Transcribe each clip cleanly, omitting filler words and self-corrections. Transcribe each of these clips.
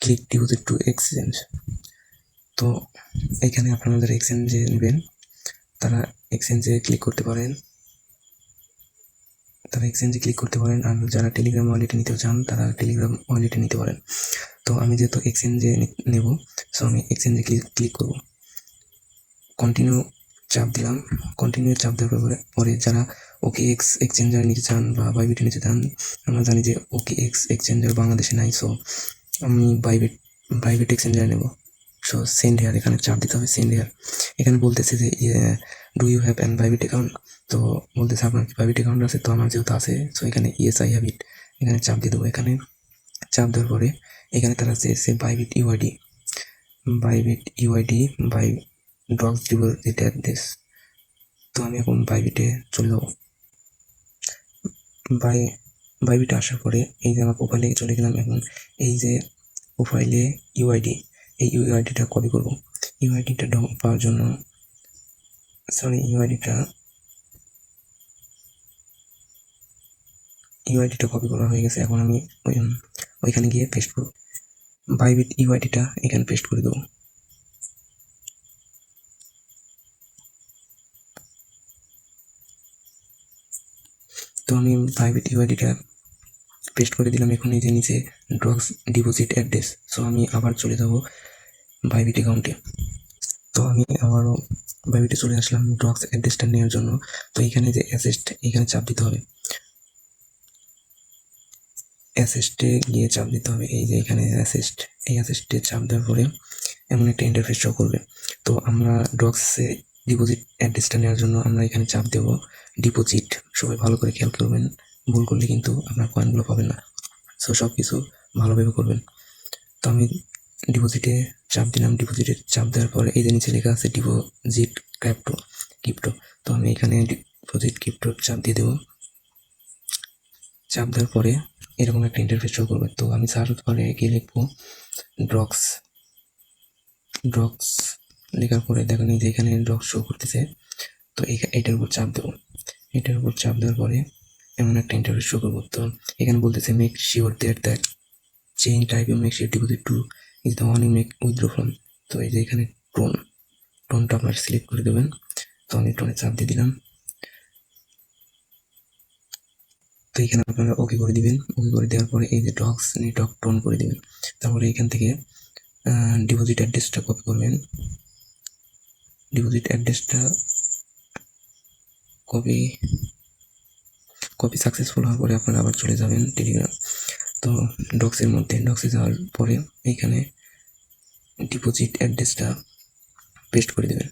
Click deposit two exchange. তো এখানে আপনারা যারা এক্সচেঞ্জে নেবেন তারা এক্সচেঞ্জে ক্লিক করতে পারেন, আর যারা টেলিগ্রাম ওয়ালেটে নিতে চান তারা টেলিগ্রাম ওয়ালেটে নিতে পারেন। তো আমি যেহেতু এক্সচেঞ্জে নেব, সো আমি এক্সচেঞ্জে ক্লিক করব। কন্টিনিউ চাপ দিলাম। কন্টিনিউ চাপ দেওয়ার পরে যারা OKX এক্সচেঞ্জার নিতে চান বা বাইবিটে নিতে চান, আমরা জানি যে OKX এক্সচেঞ্জার বাংলাদেশে নাই, সো আমি বাইবিট এক্সচেঞ্জার নেব। সো সেন্ড হেয়ার, এখানে চাপ দিতে হবে সেন্ড হেয়ার। এখানে বলতেছে যে do you have an Bybit account, তো বলতেছে আপনার কি বাইবিট অ্যাকাউন্ট আছে, তো আমার যেহেতু আছে সো এখানে ইয়েস আই হ্যাভ ইট, এখানে চাপ দিয়ে দেবো। এখানে চাপ দেওয়ার পরে এখানে তারা চেয়েছে Bybit UID by drops deposit address. তো আমি এখন বাইবিটে চলে যাবো। বাইবিটে আসার পরে এই যে আমার প্রোফাইলে চলে গেলাম। এখন এই যে প্রোফাইলে ইউআইডি, এই ইউআইডিটা কপি করব। ইউআইডিটা পাওয়ার জন্য ইউআইডিটা কপি করা হয়ে গেছে। এখন আমি ওইখানে গিয়ে পেস্ট করব। বাইবিট ইউআইডিটা এখানে পেস্ট করে দেবো। তো আমি বাইবিট ইউআইডিটা পেস্ট করে দিলাম। এখন এই যে নিচে ড্রপস ডিপোজিট অ্যাড্রেস, সো আমি আবার চলে যাব বাইবিট অ্যাকাউন্টে। তো আমি আবারও বাইবিটে চলে আসলাম ড্রপস অ্যাড্রেসটা নেওয়ার জন্য। তো এখানে যে অ্যাসেস্ট, এখানে চাপ দিতে হবে। অ্যাসেস্টে গিয়ে চাপ দিতে হবে। এই যে এখানে অ্যাসেস্ট, এই অ্যাসেস্টে চাপ দেওয়ার পরে এমন একটা ইন্টারফেস শো করবে। তো আমরা ড্রপসে ডিপোজিট অ্যাড্রেসটা নেওয়ার জন্য আমরা এখানে চাপ দেবো ডিপোজিট। সবাই ভালো করে খেয়াল করবেন, ভুল করলে কিন্তু আপনার কয়েনগুলো পাবেন না। সো সব কিছু ভালোভাবে করবেন। তো আমি ডিপোজিটে চাপ দিলাম। ডিপোজিটে চাপ দেওয়ার পরে এই যে নিচে লেখা আছে ডিপোজিট ক্রিপ্টো, তো আমি এখানে ডিপোজিট ক্রিপ্টো চাপ দিয়ে দেবো। চাপ দেওয়ার পরে এরকম একটা ইন্টারফেস শো করবে। তো আমি সার্চ বারে গিয়ে লিখবো ড্রক্স লেখার পরে দেখেন এই যে এখানে ড্রক্স শো করতেছে। তো এটার উপর চাপ দেবো। এটার উপর চাপ দেওয়ার পরে এমন একটা ইন্টারফেস শো করবো। তো এখানে বলতেছে make sure that chain type you make sure deposit to is the one you make withdraw from. তো এই যে এখানে টোনটা আপনার সিলেক্ট করে দেবেন। তো আমি টোনে চাপ দিয়ে দিলাম। তো এখানে আপনারা ওকে করে দিবেন। ওকে করে দেওয়ার পরে এই যে নেটওয়ার্ক টোন করে দিবেন। তারপরে এখান থেকে ডিপোজিট অ্যাড্রেসটা কপি করবেন। ডিপোজিট অ্যাড্রেসটা কপি সাকসেসফুল হওয়ার পরে আপনারা আবার চলে যাবেন টেলিগ্রাম। তো ডক্সে যাওয়ার পরে এইখানে ডিপোজিট অ্যাড্রেসটা পেস্ট করে দেবেন।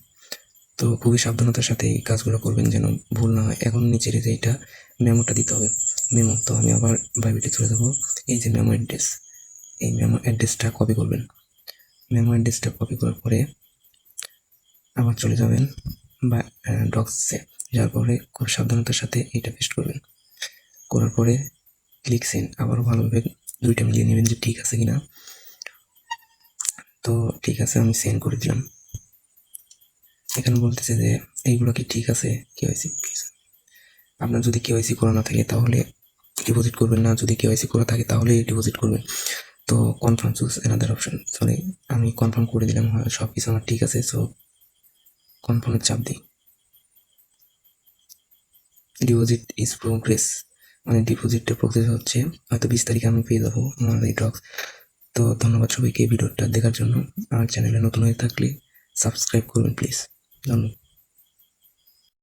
তো খুবই সাবধানতার সাথে এই কাজগুলো করবেন যেন ভুল না হয়। এখন নিচের যে এইটা মেমোটা দিতে হবে, মেমো। তো আমি আবার বাইবিটে চলে যাবো। এই যে মেমো অ্যাড্রেস, এই মেমো অ্যাড্রেসটা কপি করবেন। মেমো অ্যাড্রেসটা কপি করার পরে আবার চলে যাবেন বা ডক্সে যাওয়ার পরে খুব সাবধানতার সাথে এইটা পেস্ট করবেন। করার পরে ক্লিক সেন্ড, আবারও ভালোভাবে দুইটা মিলিয়ে নেবেন যে ঠিক আছে কিনা। তো ঠিক আছে, আমি সেন্ড করে দিলাম। এখানে বলতেছে যে এইগুলো কি ঠিক আছে, কেওয়াইসি। আপনার যদি কেওয়াইসি করা না থাকে তাহলে ডিপোজিট করবেন না, যদি কেওয়াইসি করা থাকে তাহলে ডিপোজিট করবেন। তো confirm choose another option, sorry আমি কনফার্ম করে দিলাম, সব কিছু আমার ঠিক আছে। সো কনফার্মের চাপ দিই। ডিপোজিট ইজ প্রোগ্রেস, মানে ডিপোজিটটা প্রসেস হচ্ছে, হয়তো 20 তারিখে আমি পেয়ে যাবো আমার এই ড্রপস। তো ধন্যবাদ সবাইকে ভিডিওটা দেখার জন্য। আমার চ্যানেলে নতুন হয়ে থাকলে সাবস্ক্রাইব করবেন প্লিজ। ধন্যবাদ।